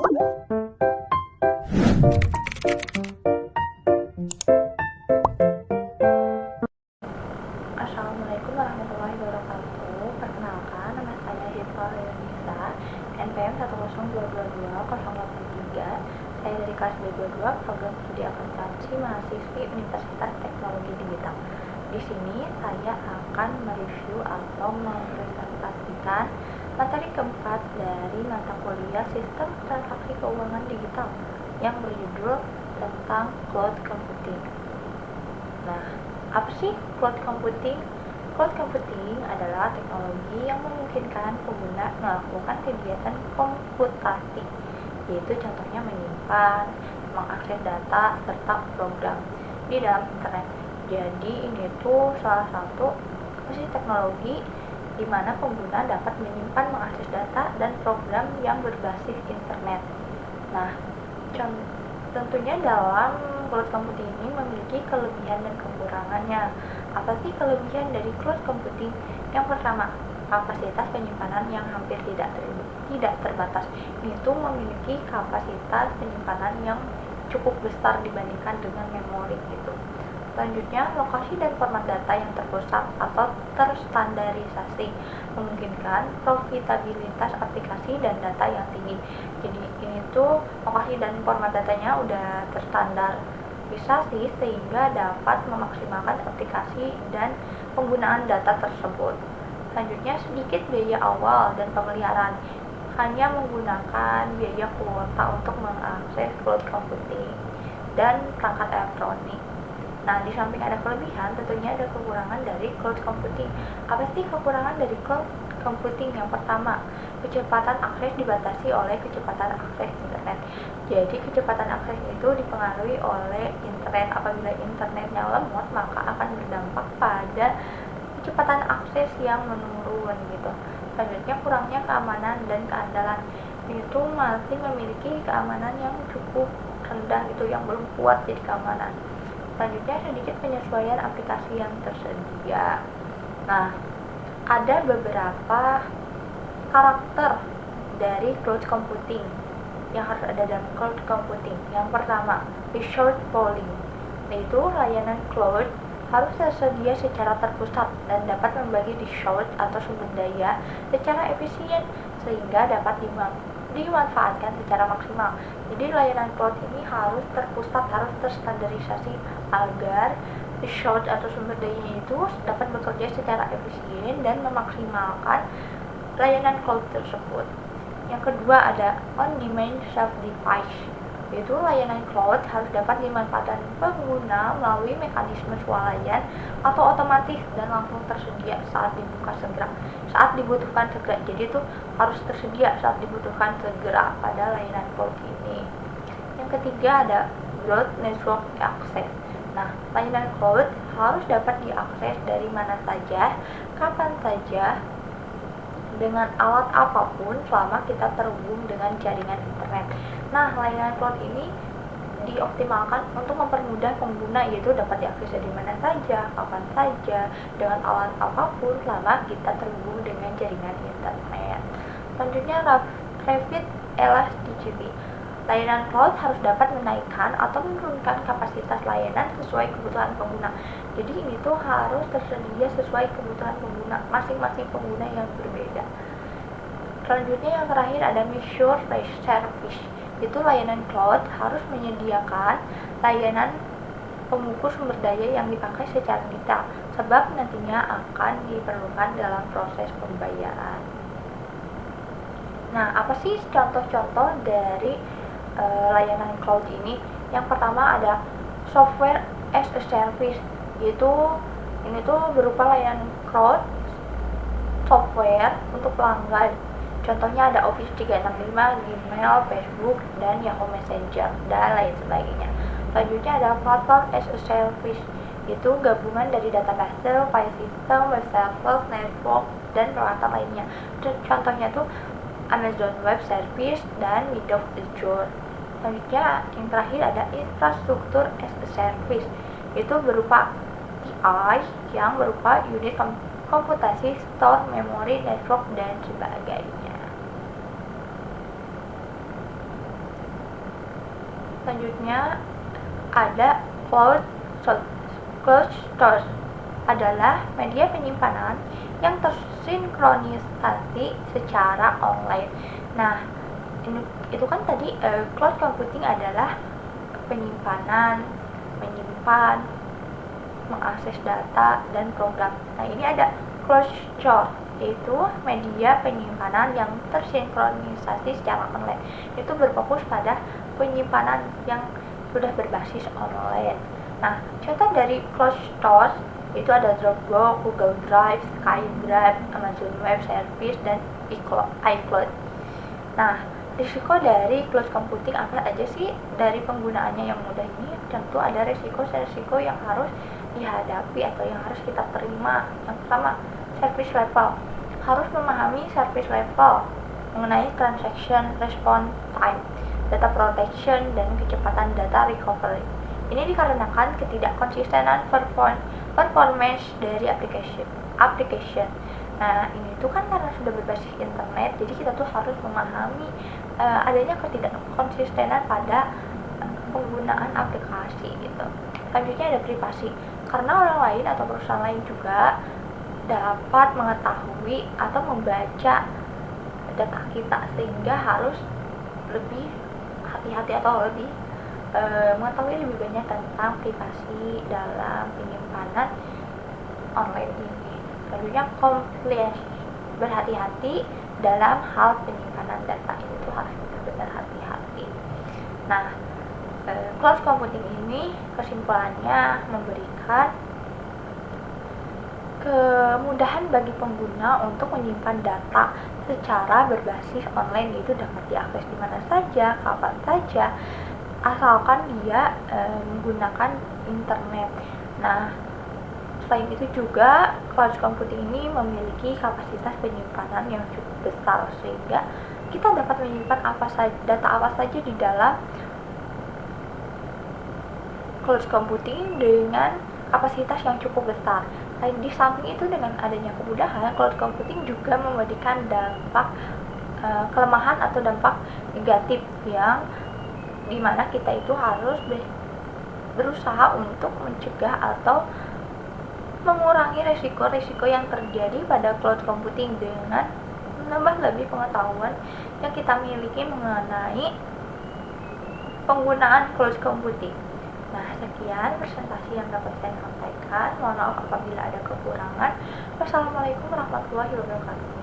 Assalamualaikum warahmatullahi wabarakatuh. Perkenalkan, nama saya Hifal Nisa, NPM 10222-083. Saya dari kelas B22, program studi akuntansi mahasiswi Universitas Teknologi Digital. Di sini saya akan mereview atau mempresentasikan materi keempat dari mata kuliah Sistem Transaksi Keuangan Digital yang berjudul tentang Cloud Computing. Nah, apa sih cloud computing? Cloud computing adalah teknologi yang memungkinkan pengguna melakukan kegiatan komputasi, yaitu contohnya menyimpan, mengakses data, serta program di dalam internet. Jadi ini tuh salah satu teknologi di mana pengguna dapat menyimpan, mengakses data, dan program yang berbasis internet. Nah, tentunya dalam cloud computing ini memiliki kelebihan dan kekurangannya. Apa sih kelebihan dari cloud computing? Yang pertama, kapasitas penyimpanan yang hampir tidak terbatas. Itu memiliki kapasitas penyimpanan yang cukup besar dibandingkan dengan memori gitu. Selanjutnya, lokasi dan format data yang terpusat atau terstandarisasi memungkinkan profitabilitas aplikasi dan data yang tinggi. Jadi ini tuh lokasi dan format datanya udah terstandarisasi sehingga dapat memaksimalkan aplikasi dan penggunaan data tersebut. Selanjutnya, sedikit biaya awal dan pemeliharaan. Hanya menggunakan biaya kuota untuk mengakses cloud computing dan perangkat elektronik. Nah, di samping ada kelebihan, tentunya ada kekurangan dari cloud computing. Apa sih kekurangan dari cloud computing? Yang pertama, kecepatan akses dibatasi oleh kecepatan akses internet. Jadi, kecepatan akses itu dipengaruhi oleh internet. Apabila internetnya lemot, maka akan berdampak pada kecepatan akses yang menurun gitu. Selanjutnya, kurangnya keamanan dan keandalan. Itu masih memiliki keamanan yang cukup rendah gitu, yang belum kuat jadi keamanan. Selanjutnya, sedikit penyesuaian aplikasi yang tersedia. Nah, ada beberapa karakter dari cloud computing yang harus ada dalam cloud computing. Yang pertama, resource pooling, yaitu layanan cloud harus tersedia secara terpusat dan dapat membagi resource atau sumber daya secara efisien sehingga dapat dimanfaatkan secara maksimal. Jadi layanan cloud ini harus terpusat, harus terstandarisasi agar resource atau sumber dayanya itu dapat bekerja secara efisien dan memaksimalkan layanan cloud tersebut. Yang kedua ada on-demand self-device, yaitu layanan cloud harus dapat dimanfaatkan pengguna melalui mekanisme swalayan atau otomatis dan langsung tersedia saat dibutuhkan segera. Jadi itu harus tersedia saat dibutuhkan segera pada layanan cloud ini. Yang ketiga ada broad network access. Nah, layanan cloud harus dapat diakses dari mana saja, kapan saja, dengan alat apapun selama kita terhubung dengan jaringan internet. Nah, layanan cloud ini dioptimalkan untuk mempermudah pengguna, yaitu dapat diakses dari mana saja, kapan saja, dengan alat apapun selama kita terhubung dengan jaringan internet. Selanjutnya, rapid elasticity. Layanan cloud harus dapat menaikkan atau menurunkan kapasitas layanan sesuai kebutuhan pengguna. Jadi ini tuh harus tersedia sesuai kebutuhan pengguna, masing-masing pengguna yang berbeda. Selanjutnya yang terakhir ada measure service. Itu layanan cloud harus menyediakan layanan pengukur sumber daya yang dipakai secara detail, sebab nantinya akan diperlukan dalam proses pembayaran. Nah, apa sih contoh-contoh dari layanan cloud ini? Yang pertama ada software as a service, yaitu ini tuh berupa layanan cloud software untuk pelanggan. Contohnya ada Office 365, Gmail, Facebook, dan Yahoo Messenger, dan lain sebagainya. Selanjutnya ada platform as a service, yaitu gabungan dari database, file system, web server, network, dan peralatan lainnya. Contohnya tuh Amazon Web Service dan Windows Azure. Selanjutnya yang terakhir ada infrastruktur as a service, yaitu berupa TI yang berupa unit komputasi, store, memori, network, dan sebagainya. Selanjutnya ada cloud storage adalah media penyimpanan yang tersinkronisasi secara online. Nah, itu kan tadi cloud computing adalah penyimpanan, menyimpan, mengakses data dan program. Nah, ini ada cloud storage, yaitu media penyimpanan yang tersinkronisasi secara online. Itu berfokus pada penyimpanan yang sudah berbasis online. Nah, contoh dari cloud storage itu ada Dropbox, Google Drive, SkyDrive, Amazon Web Service, dan iCloud. Nah, risiko dari cloud computing apa aja sih? Dari penggunaannya yang mudah ini, tentu ada risiko-risiko yang harus dihadapi atau yang harus kita terima. Yang pertama, service level. Harus memahami service level mengenai transaction response time, data protection, dan kecepatan data recovery. Ini dikarenakan ketidakkonsistenan performance dari application. Nah, ini tuh kan karena sudah berbasis internet, jadi kita tuh harus memahami adanya ketidakkonsistenan pada penggunaan aplikasi gitu. Selanjutnya ada privasi, karena orang lain atau perusahaan lain juga dapat mengetahui atau membaca data kita, sehingga harus lebih hati-hati atau lebih mengetahui lebih banyak tentang privasi dalam penyimpanan online ini. Selanjutnya compliance, berhati-hati dalam hal penyimpanan data, itu harus benar-benar hati-hati. Nah, cloud computing ini kesimpulannya memberikan kemudahan bagi pengguna untuk menyimpan data secara berbasis online, itu dapat diakses di mana saja, kapan saja, asalkan dia menggunakan internet. Nah, selain itu juga cloud computing ini memiliki kapasitas penyimpanan yang cukup besar, sehingga kita dapat menyimpan data apa saja di dalam cloud computing dengan kapasitas yang cukup besar. Di samping itu, dengan adanya kemudahan, cloud computing juga memberikan dampak kelemahan atau dampak negatif yang dimana kita itu harus berusaha untuk mencegah atau mengurangi resiko-resiko yang terjadi pada cloud computing dengan menambah lebih pengetahuan yang kita miliki mengenai penggunaan cloud computing. Nah, sekian presentasi yang dapat saya sampaikan. Mohon maaf apabila ada kekurangan. Wassalamualaikum warahmatullahi wabarakatuh.